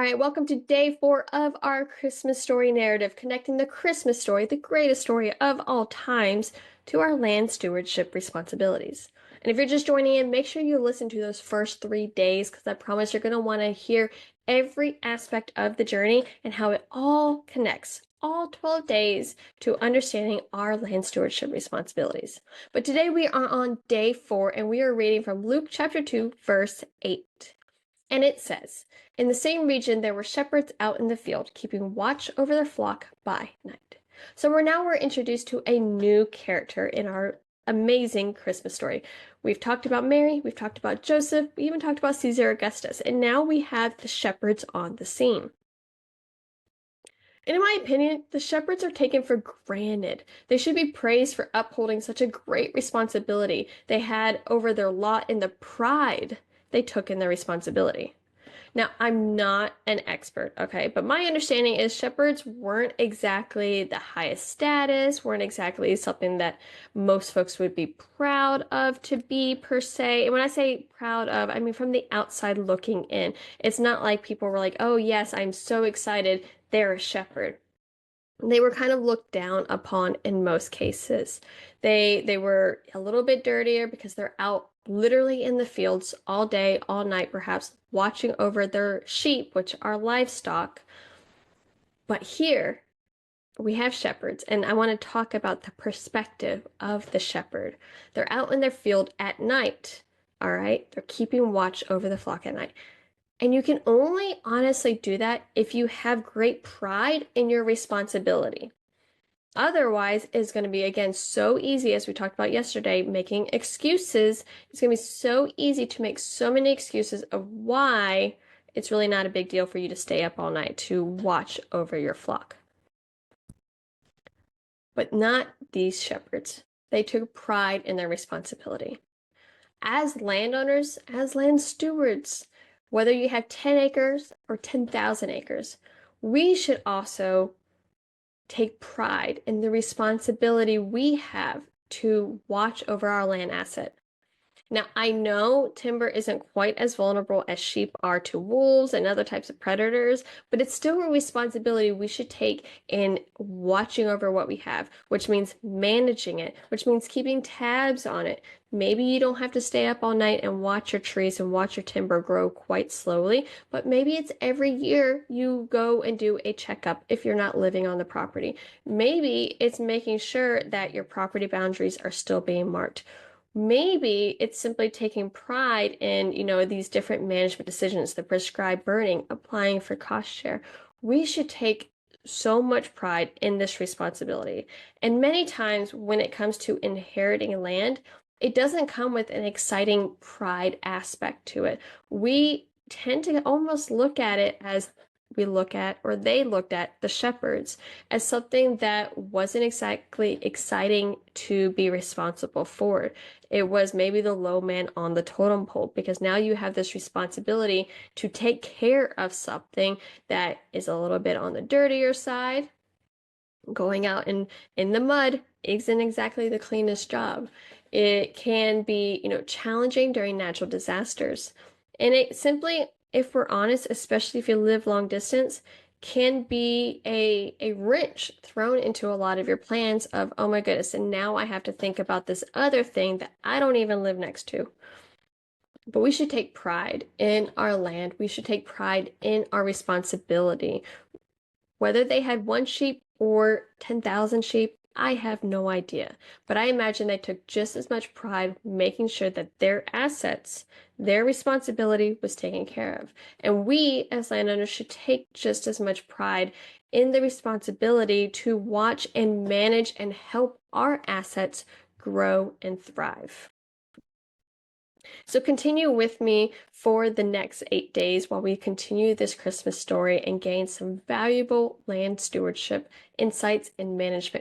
right, welcome to day 4 of our Christmas story narrative, connecting the Christmas story, the greatest story of all times, to our land stewardship responsibilities. And if you're just joining in, make sure you listen to those first 3 days, because I promise you're going to want to hear every aspect of the journey and how it all connects, all 12 days, to understanding our land stewardship responsibilities. But today we are on day 4, and we are reading from Luke chapter 2, verse 8. And it says, "In the same region there were shepherds out in the field, keeping watch over their flock by night." So we're introduced to a new character in our amazing Christmas story. We've talked about Mary, we've talked about Joseph, we even talked about Caesar Augustus, and now we have the shepherds on the scene. And in my opinion, the shepherds are taken for granted. They should be praised for upholding such a great responsibility they had over their lot and the pride they took in their responsibility. Now, I'm not an expert, okay, but my understanding is shepherds weren't exactly the highest status, weren't exactly something that most folks would be proud of to be, per se. And when I say proud of, I mean from the outside looking in. It's not like people were like, oh yes, I'm so excited, they're a shepherd. They were kind of looked down upon in most cases. They were a little bit dirtier because they're out literally in the fields all day, all night, perhaps watching over their sheep, which are livestock. But here we have shepherds, and I want to talk about the perspective of the shepherd. They're out in their field at night, all right? They're keeping watch over the flock at night. And you can only honestly do that if you have great pride in your responsibility. Otherwise, it's going to be, again, so easy, as we talked about yesterday, making excuses. It's going to be so easy to make so many excuses of why it's really not a big deal for you to stay up all night to watch over your flock. But not these shepherds. They took pride in their responsibility. As landowners, as land stewards, whether you have 10 acres or 10,000 acres, we should also take pride in the responsibility we have to watch over our land asset. Now, I know timber isn't quite as vulnerable as sheep are to wolves and other types of predators, but it's still a responsibility we should take in watching over what we have, which means managing it, which means keeping tabs on it. Maybe you don't have to stay up all night and watch your trees and watch your timber grow quite slowly, but maybe it's every year you go and do a checkup if you're not living on the property. Maybe it's making sure that your property boundaries are still being marked. Maybe it's simply taking pride in, these different management decisions, the prescribed burning, applying for cost share. We should take so much pride in this responsibility. And many times when it comes to inheriting land, it doesn't come with an exciting pride aspect to it. We tend to almost look at it as they looked at the shepherds as something that wasn't exactly exciting to be responsible for. It was maybe the low man on the totem pole, because now you have this responsibility to take care of something that is a little bit on the dirtier side. Going out in the mud isn't exactly the cleanest job. It can be, challenging during natural disasters. And it simply, if we're honest, especially if you live long distance, can be a wrench thrown into a lot of your plans of, oh my goodness, and now I have to think about this other thing that I don't even live next to. But we should take pride in our land. We should take pride in our responsibility. Whether they had 1 sheep or 10,000 sheep, I have no idea. But I imagine they took just as much pride making sure that their assets, their responsibility was taken care of. And we, as landowners, should take just as much pride in the responsibility to watch and manage and help our assets grow and thrive. So continue with me for the next 8 days while we continue this Christmas story and gain some valuable land stewardship insights and management